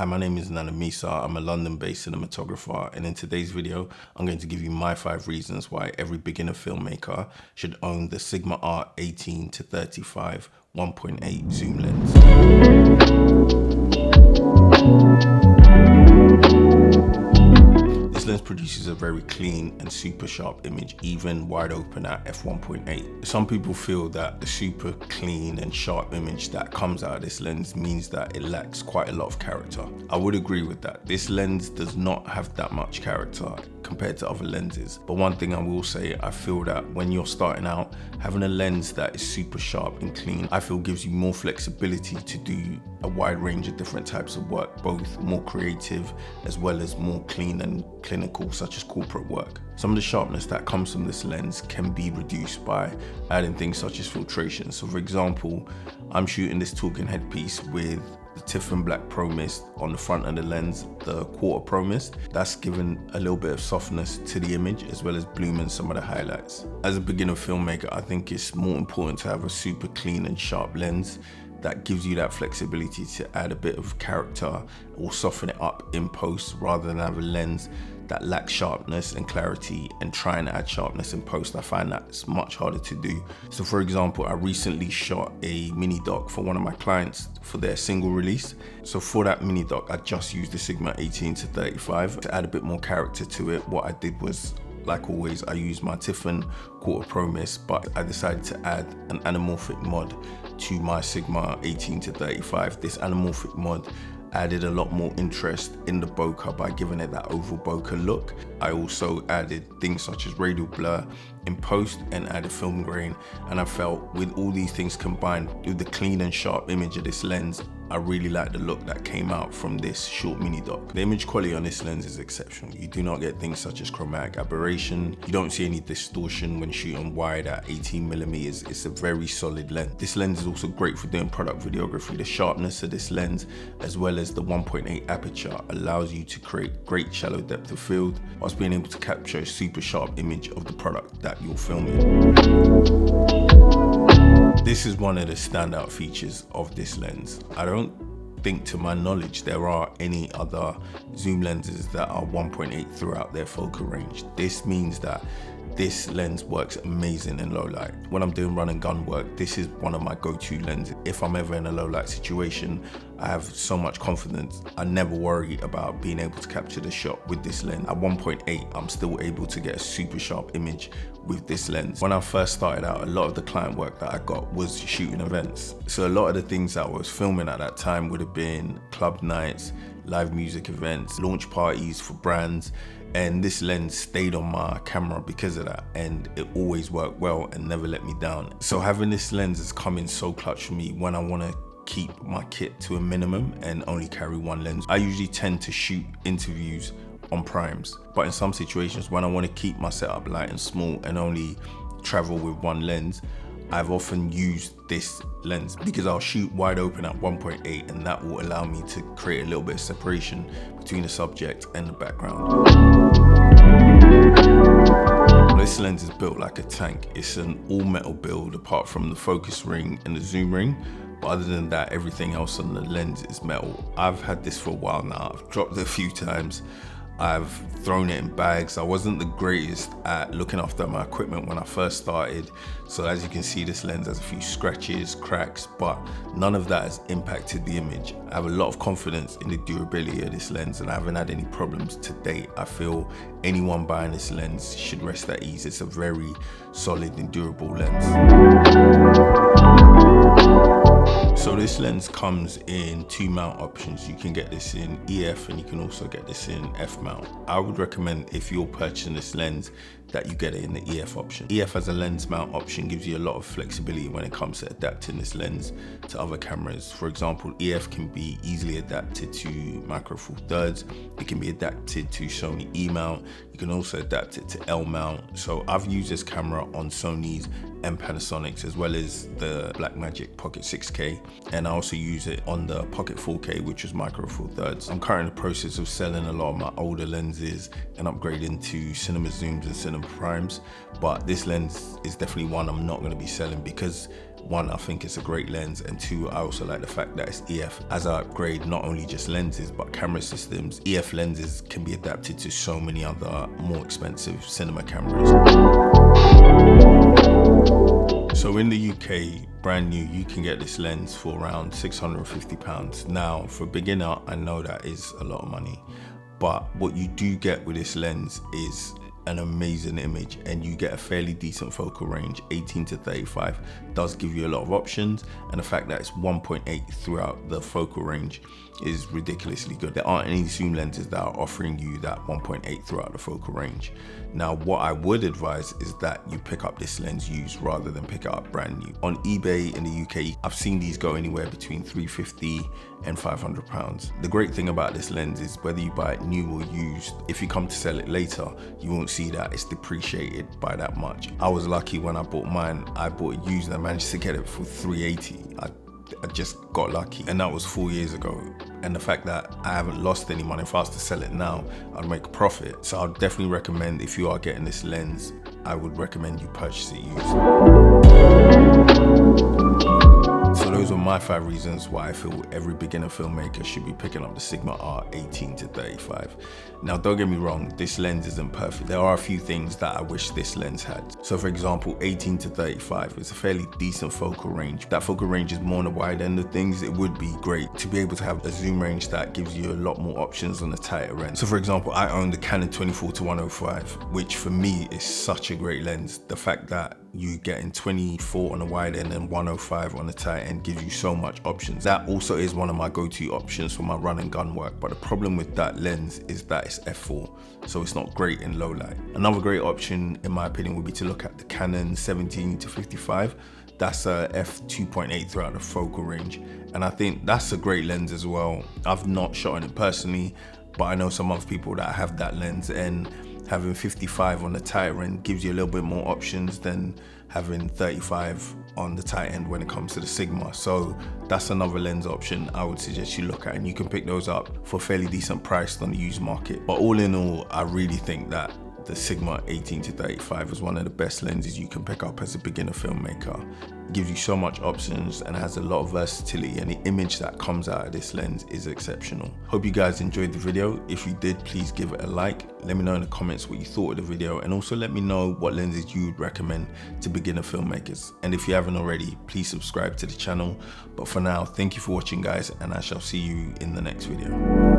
Hi, my name is Nana.misa. I'm a London-based cinematographer, and in today's video, I'm going to give you my 5 reasons why every beginner filmmaker should own the Sigma Art 18-35 1.8 zoom lens. This lens produces a very clean and super sharp image, even wide open at f1.8. Some people feel that the super clean and sharp image that comes out of this lens means that it lacks quite a lot of character. I would agree with that. This lens does not have that much character compared to other lenses. But one thing I will say, I feel that when you're starting out, having a lens that is super sharp and clean, I feel gives you more flexibility to do a wide range of different types of work, both more creative as well as more clean and clinical, such as corporate work. Some of the sharpness that comes from this lens can be reduced by adding things such as filtration. So for example, I'm shooting this talking headpiece with the Tiffin Black Pro Mist on the front of the lens, the Quarter Pro Mist. That's given a little bit of softness to the image as well as blooming some of the highlights. As a beginner filmmaker, I think it's more important to have a super clean and sharp lens that gives you that flexibility to add a bit of character or soften it up in post, rather than have a lens that lacks sharpness and clarity and try and add sharpness in post. I find that it's much harder to do. So for example, I recently shot a mini doc for one of my clients for their single release. So for that mini doc, I just used the Sigma 18-35 to add a bit more character to it. What I did was, like always, I used my Tiffin Quarter Pro Mist, but I decided to add an anamorphic mod to my Sigma 18-35. This anamorphic mod added a lot more interest in the bokeh by giving it that oval bokeh look. I also added things such as radial blur in post and added film grain, and I felt with all these things combined with the clean and sharp image of this lens, I really like the look that came out from this short mini doc. The image quality on this lens is exceptional. You do not get things such as chromatic aberration. You don't see any distortion when shooting wide at 18mm. It's a very solid lens. This lens is also great for doing product videography. The sharpness of this lens, as well as the 1.8 aperture, allows you to create great shallow depth of field whilst being able to capture a super sharp image of the product that you're filming. This is one of the standout features of this lens. I don't think, to my knowledge, there are any other zoom lenses that are 1.8 throughout their focal range. This means that this lens works amazing in low light. When I'm doing run and gun work, this is one of my go-to lenses. If I'm ever in a low light situation, I have so much confidence. I never worry about being able to capture the shot with this lens. At 1.8, I'm still able to get a super sharp image with this lens. When I first started out, a lot of the client work that I got was shooting events. So a lot of the things that I was filming at that time would have been club nights, live music events, launch parties for brands, and this lens stayed on my camera because of that, and it always worked well and never let me down. So having this lens has come in so clutch for me when I want to keep my kit to a minimum and only carry one lens. I usually tend to shoot interviews on primes, but in some situations when I want to keep my setup light and small and only travel with one lens, I've often used this lens because I'll shoot wide open at 1.8, and that will allow me to create a little bit of separation between the subject and the background. This lens is built like a tank. It's an all metal build apart from the focus ring and the zoom ring. But other than that, everything else on the lens is metal. I've had this for a while now. I've dropped it a few times. I've thrown it in bags. I wasn't the greatest at looking after my equipment when I first started. So as you can see, this lens has a few scratches, cracks, but none of that has impacted the image. I have a lot of confidence in the durability of this lens, and I haven't had any problems to date. I feel anyone buying this lens should rest at ease. It's a very solid and durable lens. So this lens comes in 2 mount options. You can get this in EF and you can also get this in F mount. I would recommend, if you're purchasing this lens, that you get it in the EF option. EF as a lens mount option gives you a lot of flexibility when it comes to adapting this lens to other cameras. For example, EF can be easily adapted to Micro Four Thirds. It can be adapted to Sony E mount. You can also adapt it to L mount. So I've used this camera on Sony's and Panasonic's, as well as the Blackmagic Pocket 6K, and I also use it on the Pocket 4K, which is Micro Four Thirds. I'm currently in the process of selling a lot of my older lenses and upgrading to cinema zooms and cinema primes, but this lens is definitely one I'm not going to be selling because One, I think it's a great lens, and two, I also like the fact that it's EF. As I upgrade not only just lenses but camera systems, EF lenses can be adapted to so many other more expensive cinema cameras. So in the UK, brand new, you can get this lens for around £650. Now, for a beginner, I know that is a lot of money, but what you do get with this lens is an amazing image, and you get a fairly decent focal range. 18 to 35 does give you a lot of options, and the fact that it's 1.8 throughout the focal range is ridiculously good. There aren't any zoom lenses that are offering you that 1.8 throughout the focal range. Now, what I would advise is that you pick up this lens used rather than pick it up brand new. On eBay in the UK, I've seen these go anywhere between £350 and £500. The great thing about this lens is whether you buy it new or used, if you come to sell it later, you won't see that it's depreciated by that much. I was lucky when I bought mine. I bought it used and I managed to get it for £380. I just got lucky, and that was 4 years ago. And the fact that I haven't lost any money, if I was to sell it now, I'd make a profit. So I'd definitely recommend, if you are getting this lens, I would recommend you purchase it used. So those are my 5 reasons why I feel every beginner filmmaker should be picking up the Sigma R 18 to 35. Now, don't get me wrong, this lens isn't perfect. There are a few things that I wish this lens had. So for example, 18 to 35 is a fairly decent focal range. That focal range is more on the wide end of things. It would be great to be able to have a zoom range that gives you a lot more options on the tighter end. So for example, I own the Canon 24 to 105, which for me is such a great lens. The fact that you getting 24 on the wide end and 105 on the tight end gives you so much options. That also is one of my go-to options for my run and gun work, but the problem with that lens is that it's f4, so it's not great in low light. Another great option in my opinion would be to look at the Canon 17 to 55. That's a f2.8 throughout the focal range, and I think that's a great lens as well. I've not shot on it personally, but I know some other people that have that lens, and having 55 on the tighter end gives you a little bit more options than having 35 on the tight end when it comes to the Sigma. So that's another lens option I would suggest you look at, and you can pick those up for a fairly decent price on the used market. But all in all, I really think that the Sigma 18 to 35 is one of the best lenses you can pick up as a beginner filmmaker. It gives you so much options and has a lot of versatility, and the image that comes out of this lens is exceptional. Hope you guys enjoyed the video. If you did, please give it a like. Let me know in the comments what you thought of the video, and also let me know what lenses you would recommend to beginner filmmakers. And if you haven't already, please subscribe to the channel. But for now, thank you for watching guys, and I shall see you in the next video.